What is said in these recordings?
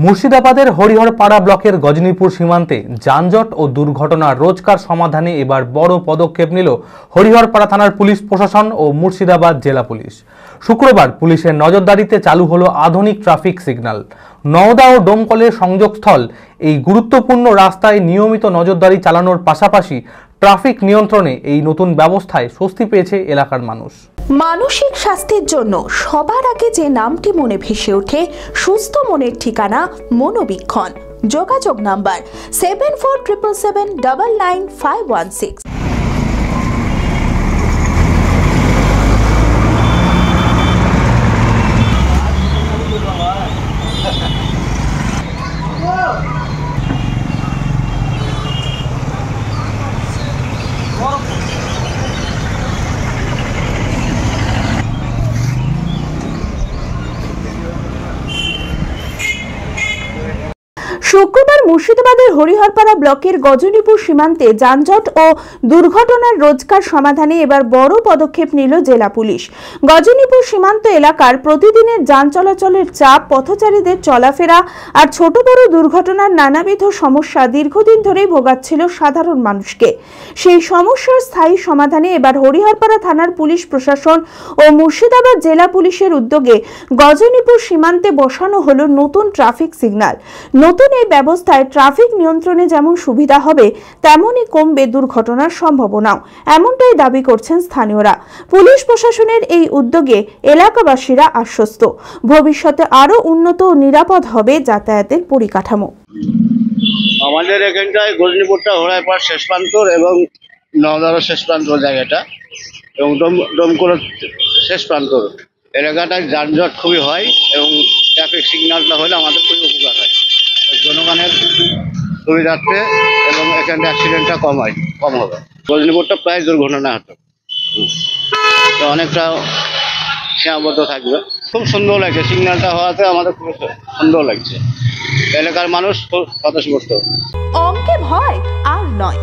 মুর্শিদাবাদের হরিহরপাড়া ব্লকের গজনীপুর সীমান্তে যানজট ও দুর্ঘটনার রোজকার সমাধানে এবার বড় পদক্ষেপ নিল হরিহরপাড়া থানার পুলিশ প্রশাসন ও মুর্শিদাবাদ জেলা পুলিশ। শুক্রবার পুলিশের নজরদারিতে চালু হলো আধুনিক ট্রাফিক সিগন্যাল। নওদা ও ডোমকলের সংযোগস্থল এই গুরুত্বপূর্ণ রাস্তায় নিয়মিত নজরদারি চালানোর পাশাপাশি ট্রাফিক নিয়ন্ত্রণে এই নতুন ব্যবস্থায় স্বস্তি পেয়েছে এলাকার মানুষ। মানসিক স্বাস্থ্যের জন্য সবার আগে যে নামটি মনে ভেসে ওঠে, সুস্থ মনের ঠিকানা মনোবীক্ষণ। যোগাযোগ নাম্বার 7477799516। শুক্রবার মুর্শিদাবাদের হরিহরপাড়া ব্লকের গজনীপুর সীমান্তে যানজট ও দুর্ঘটনার রোজকার সমাধানে এবার বড় পদক্ষেপ নিল জেলা পুলিশ। গজনীপুর সীমান্ত এলাকার প্রতিদিনের যান চলাচলের চাপ, পথচারীদের চলাফেরা আর ছোট বড় দুর্ঘটনার নানাবিধ সমস্যা দীর্ঘদিন ধরেই ভোগাচ্ছিল সাধারণ মানুষকে। সেই সমস্যার স্থায়ী সমাধানে এবার হরিহরপাড়া থানার পুলিশ প্রশাসন ও মুর্শিদাবাদ জেলা পুলিশের উদ্যোগে গজনীপুর সীমান্তে বসানো হলো নতুন ট্রাফিক সিগন্যাল। নতুন এই ব্যবস্থায় ট্রাফিক নিয়ন্ত্রণে যেমন সুবিধা হবে, তেমনই কমবে দুর্ঘটনার সম্ভাবনাও, এমনটাই দাবি করছেন স্থানীয়রা। পুলিশ প্রশাসনের এই উদ্যোগে এলাকাবাসীরা আশ্বস্ত, ভবিষ্যতে আরো উন্নত ও নিরাপদ হবে যাতায়াতের পরিকাঠামো। আমাদের এখানটায় গজনীপুরটা হরিহরপাড়া শেষ প্রান্তর এবং নওদার শেষ প্রান্তর জায়গাটা এবং ডোমকলের শেষ প্রান্তর এলাকাটায় যানজট খুবই হয় এবং ট্রাফিক সিগন্যালটা হলে আমাদের খুবই উপকার হয়, জনগণের সুবিধার্থে এবং এখানে অ্যাক্সিডেন্টটা কম হবে। গজনীপুরটা প্রায় দুর্ঘটনা হতো, তো অনেকটা সীমাবদ্ধ থাকবে। খুব সুন্দর লাগছে সিগন্যালটা হওয়াতে, আমাদের খুব সুন্দর লাগছে। এলাকার মানুষ খুব স্বতঃস্ফূর্ত। অঙ্কে ভয় আর নয়।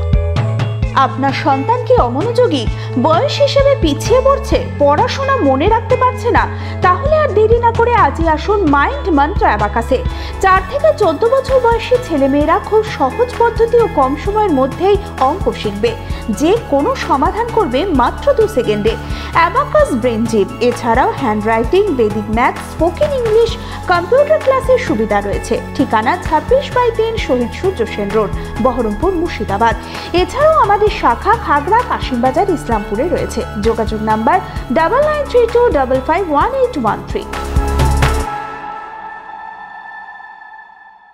আপনার সন্তান কি অমনোযোগী, বয়স হিসেবে পিছিয়ে পড়ছে, পড়াশোনা মনে রাখতে পারছে না? তাহলে আর দেরি না করে আজই আসুন মাইন্ড মন্ত্র অ্যাবাকাসে। 4 থেকে 14 বছর বয়সী ছেলেমেয়েরা খুব সহজ পদ্ধতি ও কম সময়ের মধ্যেই অঙ্ক শিখবে, যে কোনো সমাধান করবে মাত্র 2 সেকেন্ডে। অ্যাবাকাস ব্রেন জিম, এছাড়াও handwriting, Vedic math, spoken English, computer ক্লাসের সুবিধা রয়েছে। ঠিকানা 26/3 শহীদ সূর্য সেন রোড, বহরমপুর, মুর্শিদাবাদ। এছাড়াও আমাদের শাখা খাগড়া, কাশিমবাজার, ইসলামপুরে রয়েছে। যোগাযোগ নাম্বার 9932551813।